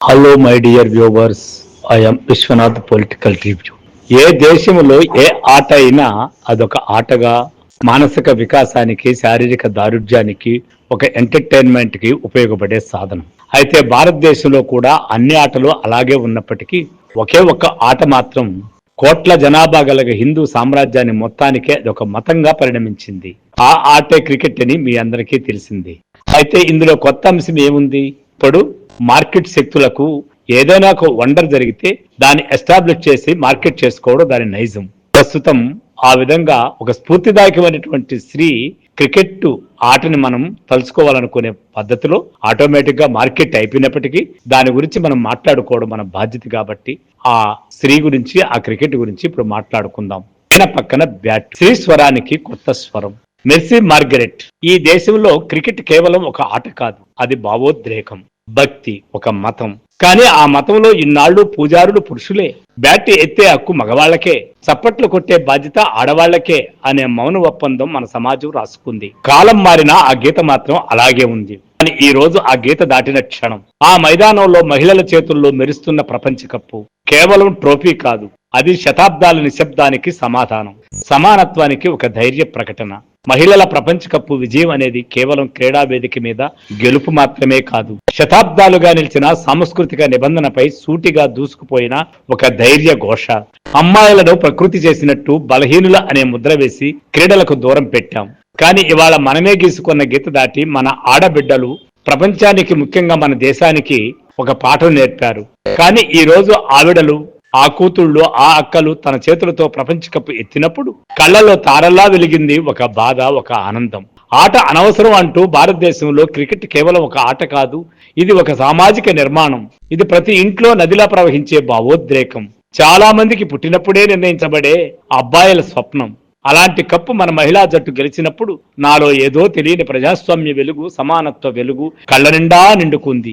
Hello my dear viewers, I'm Viswanath political review. ఏ దేశంలో ఏ ఆట అయినా అదొక ఆటగా మానసిక వికాసానికి, శారీరక దారుఢ్యానికి, ఒక ఎంటర్టైన్మెంట్ కి ఉపయోగపడే సాధనం. అయితే భారతదేశంలో కూడా అన్ని ఆటలు అలాగే ఉన్నప్పటికీ ఒకే ఒక్క ఆట మాత్రం కోట్ల జనాభా గల హిందూ సామ్రాజ్యాన్ని మొత్తానికే అదొక మతంగా పరిణమించింది. ఆ ఆటే క్రికెట్ అని మీ అందరికీ తెలిసింది. అయితే ఇందులో కొత్త అంశం ఏముంది? ఇప్పుడు మార్కెట్ శక్తులకు ఏదైనా ఒక వండర్ జరిగితే దాన్ని ఎస్టాబ్లిష్ చేసి మార్కెట్ చేసుకోవడం దాని నైజం. ప్రస్తుతం ఆ విధంగా ఒక స్ఫూర్తిదాయకమైనటువంటి క్రికెట్ ఆటని మనం తలుచుకోవాలనుకునే పద్ధతిలో ఆటోమేటిక్ గా మార్కెట్ అయిపోయినప్పటికీ దాని గురించి మనం మాట్లాడుకోవడం మన బాధ్యత. కాబట్టి ఆ గురించి, ఆ క్రికెట్ గురించి ఇప్పుడు మాట్లాడుకుందాం. పక్కన బ్యాట్, స్వరానికి కొత్త స్వరం. Mercy Margaret. ఈ దేశంలో క్రికెట్ కేవలం ఒక ఆట కాదు, అది భావోద్రేకం, భక్తి, ఒక మతం. కానీ ఆ మతంలో ఇన్నాళ్ళు పూజారులు పురుషులే, బ్యాట్ ఎత్తే హక్కు మగవాళ్లకే, చప్పట్లు కొట్టే బాధ్యత ఆడవాళ్లకే అనే మౌన ఒప్పందం మన సమాజం రాసుకుంది. కాలం మారినా ఆ గీత మాత్రం అలాగే ఉంది. కానీ ఈ రోజు ఆ గీత దాటిన క్షణం, ఆ మైదానంలో మహిళల చేతుల్లో మెరుస్తున్న ప్రపంచ కప్పు కేవలం ట్రోఫీ కాదు, అది శతాబ్దాల నిశ్శబ్దానికి సమాధానం, సమానత్వానికి ఒక ధైర్య ప్రకటన. మహిళల ప్రపంచ కప్పు విజయం అనేది కేవలం క్రీడా వేదిక మీద గెలుపు మాత్రమే కాదు, శతాబ్దాలుగా నిలిచిన సాంస్కృతిక నిబంధనపై సూటిగా దూసుకుపోయిన ఒక ధైర్య ఘోష. అమ్మాయిలను ప్రకృతి చేసినట్టు బలహీనుల అనే ముద్ర వేసి క్రీడలకు దూరం పెట్టాం. కానీ ఇవాళ మనమే గీసుకున్న గీత దాటి మన ఆడబిడ్డలు ప్రపంచానికి, ముఖ్యంగా మన దేశానికి ఒక పాఠం నేర్పారు. కానీ ఈ రోజు ఆవిడలు, ఆ కూతుళ్ళు, ఆ అక్కలు తన చేతులతో ప్రపంచ కప్పు ఎత్తినప్పుడు కళ్ళలో తారల్లా వెలిగింది ఒక బాధ, ఒక ఆనందం. ఆట అనవసరం అంటూ భారతదేశంలో క్రికెట్ కేవలం ఒక ఆట కాదు, ఇది ఒక సామాజిక నిర్మాణం. ఇది ప్రతి ఇంట్లో నదిలా ప్రవహించే భావోద్రేకం, చాలా మందికి పుట్టినప్పుడే నిర్ణయించబడే అబ్బాయిల స్వప్నం. అలాంటి కప్పు మన మహిళా జట్టు గెలిచినప్పుడు నాలో ఏదో తెలియని ప్రజాస్వామ్య వెలుగు, సమానత్వ వెలుగు కళ్ళ నిండా నిండుకుంది.